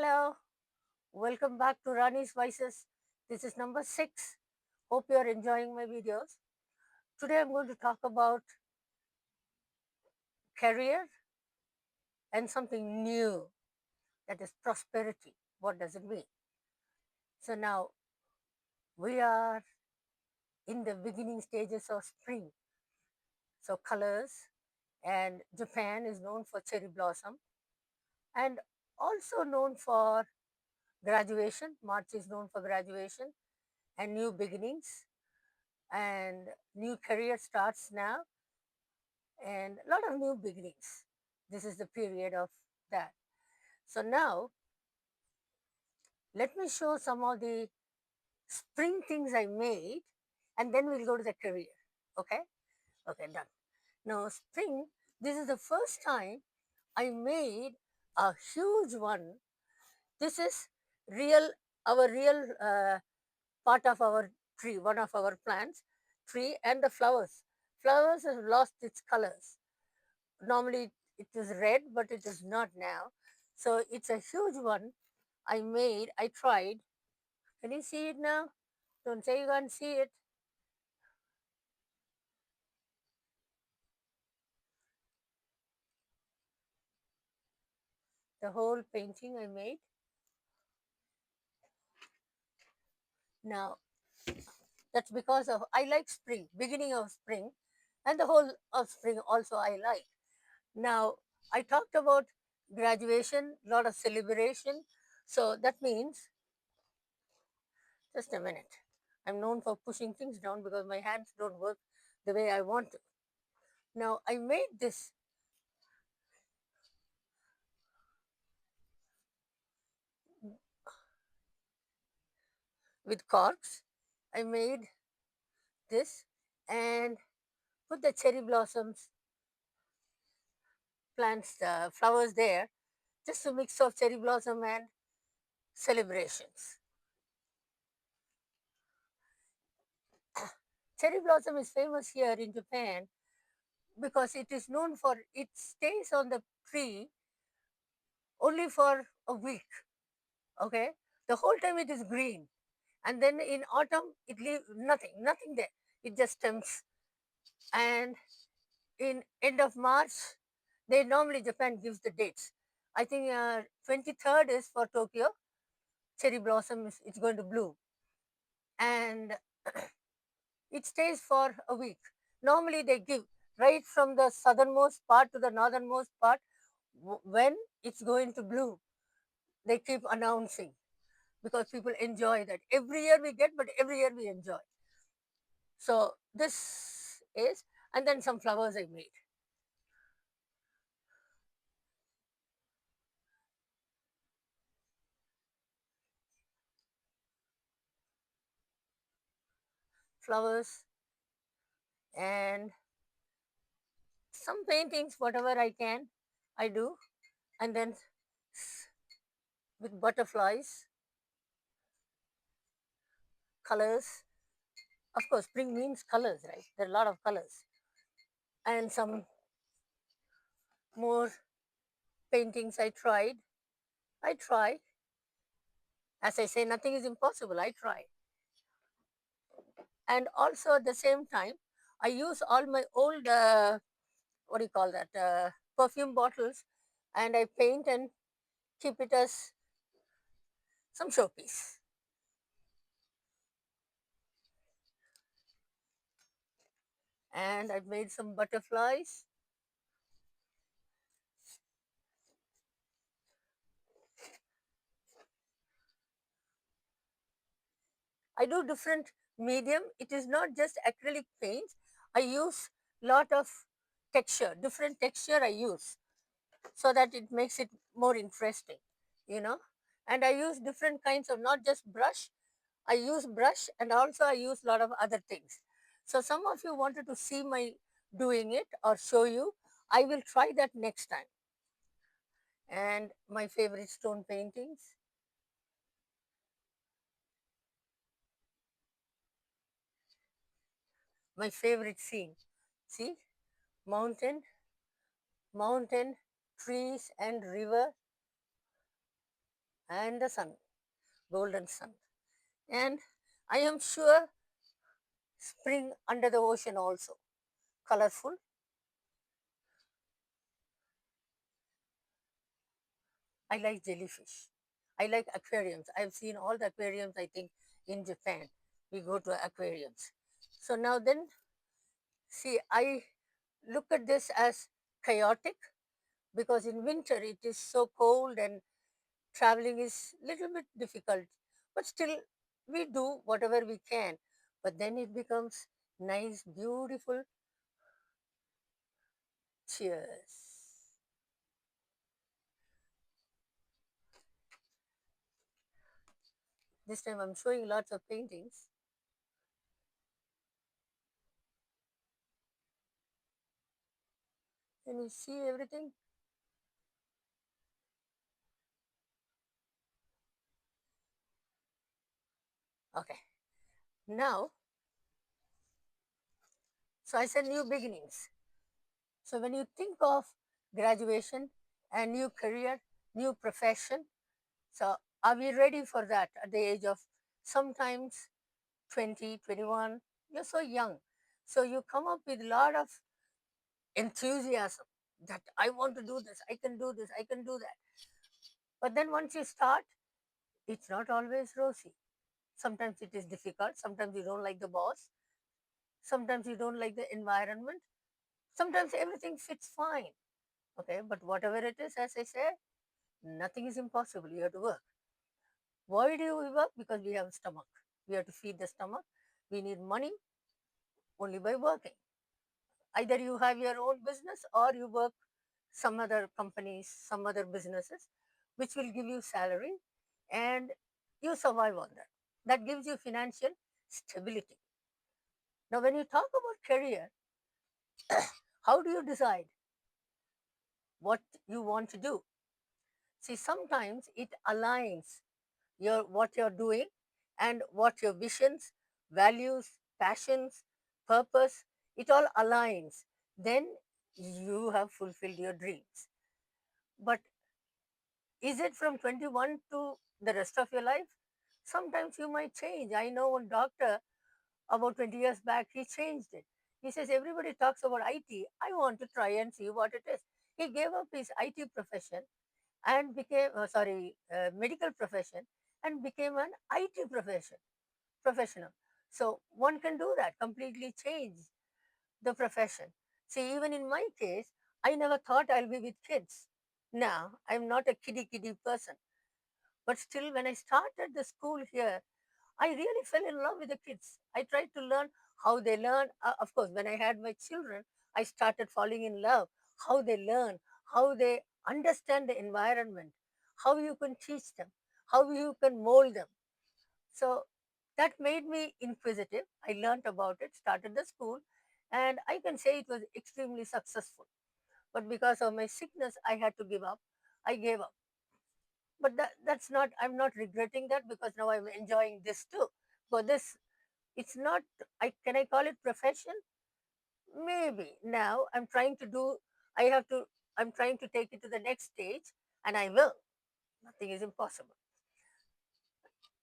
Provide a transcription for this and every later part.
Hello, welcome back to Rani's Voices. This is number 6. Hope you are enjoying my videos. Today I'm going to talk about career and something new, that is prosperity. What does it mean? So now we are in the beginning stages of spring. So colors, and Japan is known for cherry blossom and also known for graduation. March is known for graduation and new beginnings, and new career starts now, and a lot of new beginnings. This is the period of that. So now let me show some of the spring things I made, and then we'll go to the career. Okay? Okay, done. Now, spring, this is the first time I made a huge one. This is real, our real part of our tree, one of our plants, tree, and the flowers. Flowers have lost its colors. Normally it is red, but it is not now. So it's a huge one I made. I tried. Can you see it now? Don't say you can't see it. The whole painting I made. Now that's because of I like spring, beginning of spring, and the whole of spring also I like. Now I talked about graduation, lot of celebration. So that means, just a minute. I'm known for pushing things down because my hands don't work the way I want to. Now I made this with corks. I made this and put the cherry blossoms, plants, flowers there, just a mix of cherry blossom and celebrations. Cherry blossom is famous here in Japan because it is known for it stays on the tree only for a week. Okay, the whole time it is green, and then in autumn it leaves nothing there. It just stems, and in end of March, they normally Japan gives the dates. I think 23rd is for Tokyo. Cherry blossom is it's going to bloom, and it stays for a week. Normally they give right from the southernmost part to the northernmost part when it's going to bloom. They keep announcing because people enjoy that. Every year we get, but every year we enjoy. So this is, and then some flowers I made. Flowers and some paintings, whatever I can, I do. And then with butterflies, colors. Of course, spring means colors, right? There are a lot of colors. And some more paintings I tried. I try. As I say, nothing is impossible. I try. And also at the same time, I use all my old, what do you call that, perfume bottles, and I paint and keep it as some showpiece. And I've made some butterflies. I do different medium. It is not just acrylic paints. I use lot of texture, different texture I use so that it makes it more interesting, you know. And I use different kinds of not just brush. I use brush and also I use a lot of other things. So some of you wanted to see my doing it or show you. I will try that next time. And my favorite stone paintings, my favorite scene. See, mountain, mountain, trees and river, and the sun, golden sun. And I am sure spring under the ocean also, colorful. I like jellyfish. I like aquariums. I've seen all the aquariums, I think, in Japan. We go to aquariums. So now then, see, I look at this as chaotic because in winter it is so cold and traveling is little bit difficult. But still, we do whatever we can. But then it becomes nice, beautiful. Cheers. This time I'm showing lots of paintings. Can you see everything? Okay. Now, so I said new beginnings. So when you think of graduation and new career, new profession, so are we ready for that at the age of sometimes 20, 21? You're so young. So you come up with a lot of enthusiasm that I want to do this, I can do this, I can do that. But then once you start, it's not always rosy. Sometimes it is difficult. Sometimes you don't like the boss. Sometimes you don't like the environment. Sometimes everything fits fine. Okay, but whatever it is, as I say, nothing is impossible. You have to work. Why do we work? Because we have a stomach. We have to feed the stomach. We need money only by working. Either you have your own business or you work some other companies, some other businesses, which will give you salary and you survive on that. That gives you financial stability. Now, when you talk about career, how do you decide what you want to do? See, sometimes it aligns your what you're doing and what your visions, values, passions, purpose, it all aligns. Then you have fulfilled your dreams. But is it from 21 to the rest of your life? Sometimes you might change. I know one doctor about 20 years back, he changed it. He says, everybody talks about IT. I want to try and see what it is. He gave up his IT profession and became, medical profession and became an IT professional. So one can do that, completely change the profession. See, even in my case, I never thought I'll be with kids. Now, I'm not a kiddie person. But still, when I started the school here, I really fell in love with the kids. I tried to learn how they learn. Of course, when I had my children, I started falling in love. How they learn, how they understand the environment, how you can teach them, how you can mold them. So that made me inquisitive. I learned about it, started the school, and I can say it was extremely successful. But because of my sickness, I had to give up. I gave up. But that's not, I'm not regretting that because now I'm enjoying this too. For this, it's not, can I call it profession? Maybe. Now I'm trying to do, I have to, I'm trying to take it to the next stage and I will. Nothing is impossible.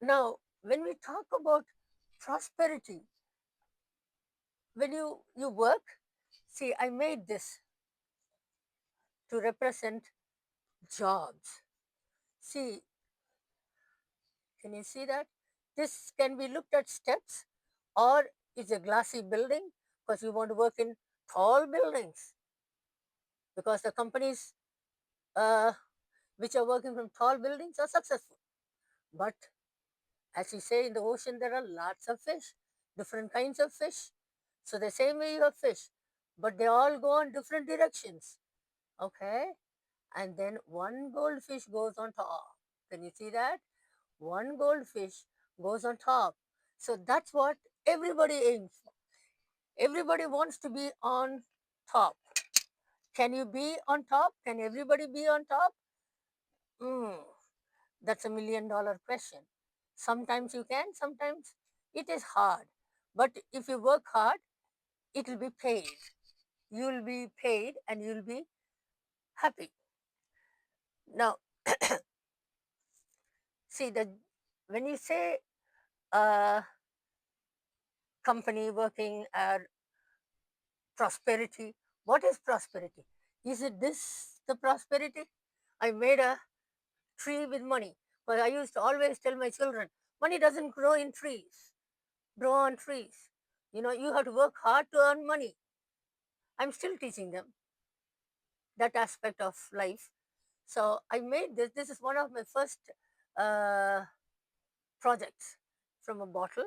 Now, when we talk about prosperity, when you work, see, I made this to represent jobs. See, can you see that? This can be looked at steps or it's a glassy building because you want to work in tall buildings because the companies uh, which are working from tall buildings are successful. But as you say, in the ocean, there are lots of fish, different kinds of fish. So the same way you have fish, but they all go in different directions. Okay. And then one goldfish goes on top. Can you see that? One goldfish goes on top. So that's what everybody aims for. Everybody wants to be on top. Can you be on top? Can everybody be on top? Mm, that's $1 million question. Sometimes you can, sometimes it is hard. But if you work hard, it will be paid. You'll be paid and you'll be happy. Now, See, when you say uh, company working or prosperity, what is prosperity? Is it this the prosperity? I made a tree with money. But I used to always tell my children, money doesn't grow in trees, grow on trees. You have to work hard to earn money. I'm still teaching them that aspect of life. So I made this. This is one of my first uh, projects. From a bottle,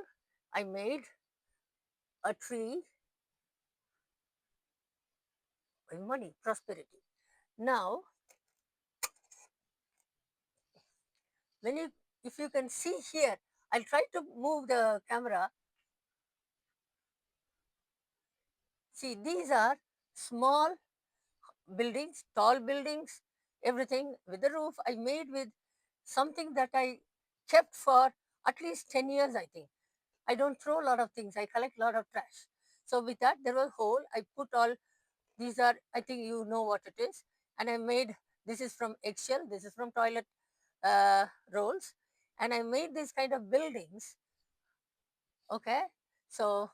I made a tree with money, prosperity. Now, when you, if you can see here, I'll try to move the camera. See, these are small buildings, tall buildings, everything with the roof I made with something that I kept for at least 10 years, I think. I don't throw a lot of things, I collect a lot of trash. So with that, there was a hole. I put all these are, I think you know what it is. And I made, this is from eggshell, this is from toilet rolls. And I made these kind of buildings. Okay. So,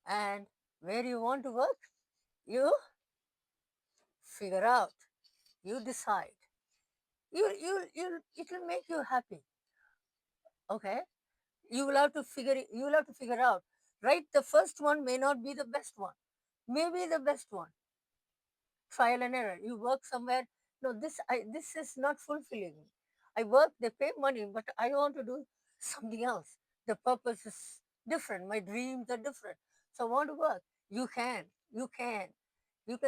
and where you want to work, you figure out, you decide. It will make you happy. Okay. You will have to figure out. Right. The first one may not be the best one. Maybe the best one. Trial and error. You work somewhere. No, this is not fulfilling me. I work, they pay money, but I want to do something else. The purpose is different. My dreams are different. So I want to work. You can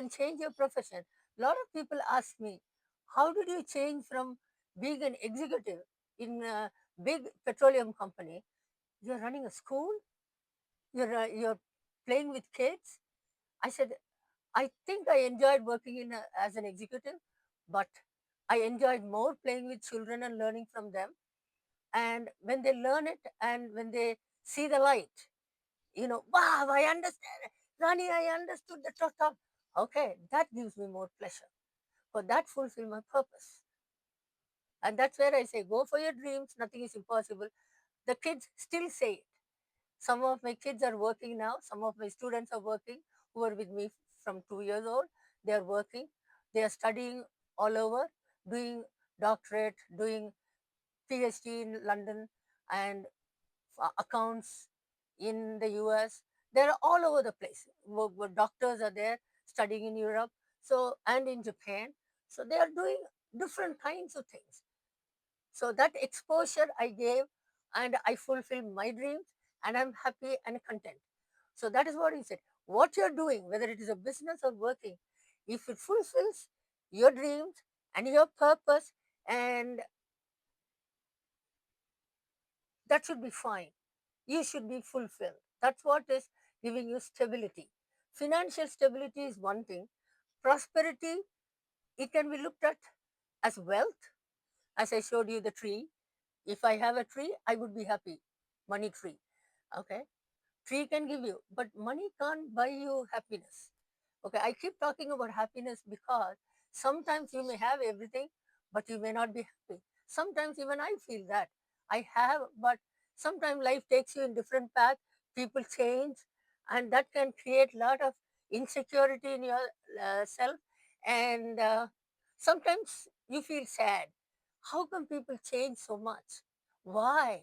change your profession. A lot of people ask me, how did you change from being an executive in a big petroleum company? You're running a school, you're playing with kids. I said, I think I enjoyed working as an executive, but I enjoyed more playing with children and learning from them. And when they learn it and when they see the light, wow, I understand. Rani, I understood the talk. Okay, that gives me more pleasure. For that fulfill my purpose. And that's where I say, go for your dreams. Nothing is impossible. The kids still say it. Some of my kids are working now. Some of my students are working who are with me from 2 years old. They are working. They are studying all over, doing doctorate, doing PhD in London and accounts in the US. They're all over the place. Doctors are there studying in Europe, so and in Japan. So they are doing different kinds of things. So that exposure I gave, and I fulfilled my dreams, and I'm happy and content. So that is what he said. What you're doing, whether it is a business or working, if it fulfills your dreams and your purpose, and that should be fine. You should be fulfilled. That's what is giving you stability. Financial stability is one thing. Prosperity, it can be looked at as wealth, as I showed you the tree. If I have a tree, I would be happy. Money tree. Okay. Tree can give you, but money can't buy you happiness. Okay. I keep talking about happiness because sometimes you may have everything, but you may not be happy. Sometimes even I feel that I have, but sometimes life takes you in different path. People change, and that can create a lot of insecurity in your self. And sometimes you feel sad. How come people change so much? Why?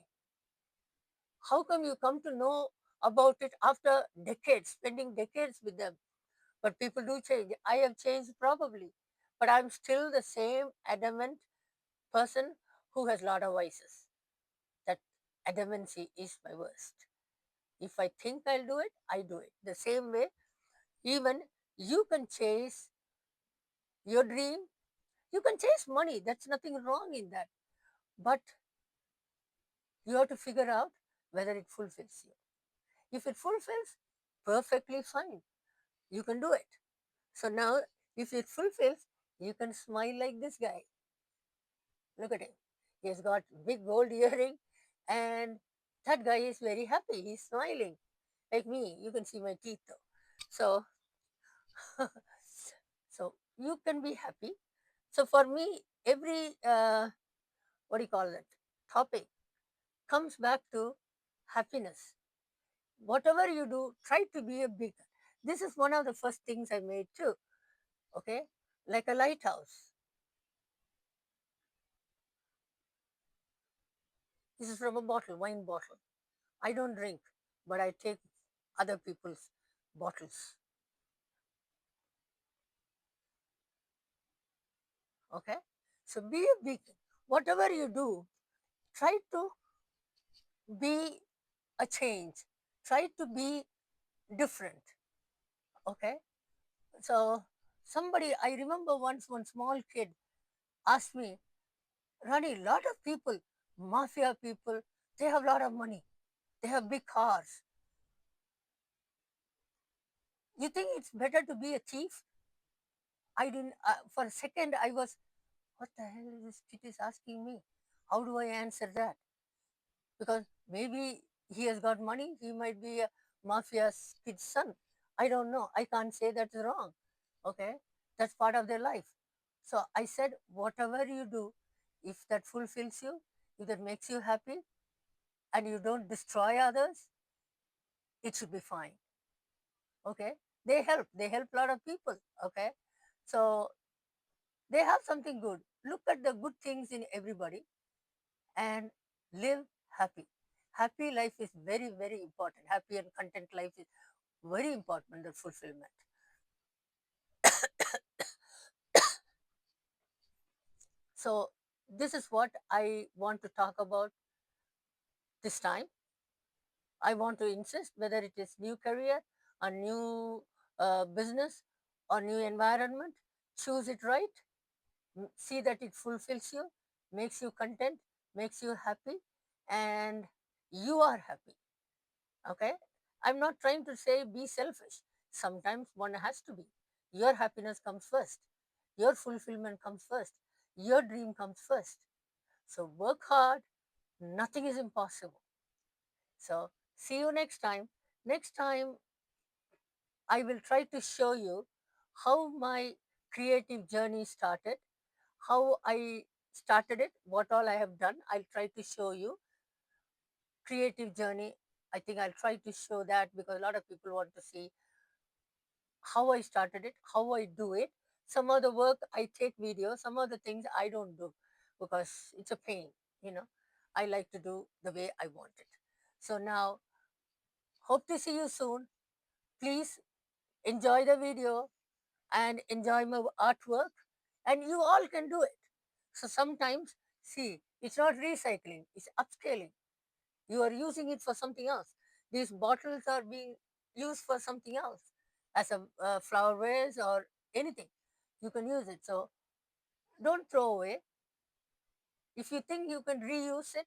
How come you come to know about it after decades, spending decades with them? But people do change. I have changed probably, but I'm still the same adamant person who has a lot of vices. That adamancy is my worst. If I think I'll do it, I do it. The same way, even you can chase your dream, you can chase money. That's nothing wrong in that. But you have to figure out whether it fulfills you. If it fulfills, perfectly fine. You can do it. So now, if it fulfills, you can smile like this guy. Look at him. He has got big gold earring, and that guy is very happy. He's smiling like me. You can see my teeth though. So, so you can be happy. So for me, every what do you call it, topic comes back to happiness. Whatever you do, try to be a beacon. This is one of the first things I made too. Okay, like a lighthouse. This is from a bottle, wine bottle. I don't drink, but I take other people's bottles. Okay, so be a beacon. Whatever you do, try to be a change. Try to be different. Okay, so somebody, I remember once one small kid asked me, Rani, lot of people, mafia people, they have a lot of money, they have big cars. You think it's better to be a thief? I didn't, for a second, I was, what the hell is this kid is asking me? How do I answer that? Because maybe he has got money, he might be a mafia's kid's son. I don't know. I can't say that's wrong. Okay, that's part of their life. So I said, whatever you do, if that fulfills you, if that makes you happy, and you don't destroy others, it should be fine. Okay, they help a lot of people. Okay, so they have something good. Look at the good things in everybody and live happy. Happy life is very, very important. Happy and content life is very important, the fulfillment. So this is what I want to talk about this time. I want to insist, whether it is new career, a new business, or new environment, choose it right. See that it fulfills you, makes you content, makes you happy, and you are happy. Okay, I'm not trying to say be selfish. Sometimes one has to be. Your happiness comes first, your fulfillment comes first, your dream comes first. So work hard, nothing is impossible. So see you next time. Next time I will try to show you how my creative journey started, how I started it, what all I have done. I'll try to show you creative journey. I think I'll try to show that, because a lot of people want to see how I started it, how I do it. Some of the work I take video, some of the things I don't do because it's a pain, you know. I like to do the way I want it. So now, hope to see you soon. Please enjoy the video and enjoy my artwork, and you all can do it. So sometimes, see, it's not recycling, it's upscaling. You are using it for something else. These bottles are being used for something else, as a flower vase or anything. You can use it. So don't throw away. If you think you can reuse it,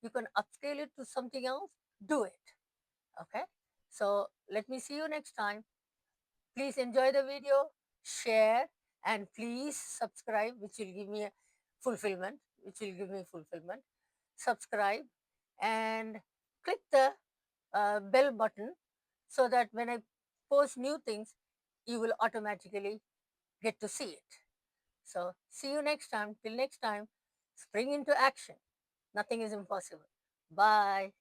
you can upscale it to something else, do it. Okay. So let me see you next time. Please enjoy the video, share, and please subscribe, which will give me a fulfillment, which will give me fulfillment. Subscribe and click the bell button, so that when I post new things, you will automatically get to see it. So, see you next time. Till next time, spring into action. Nothing is impossible. Bye.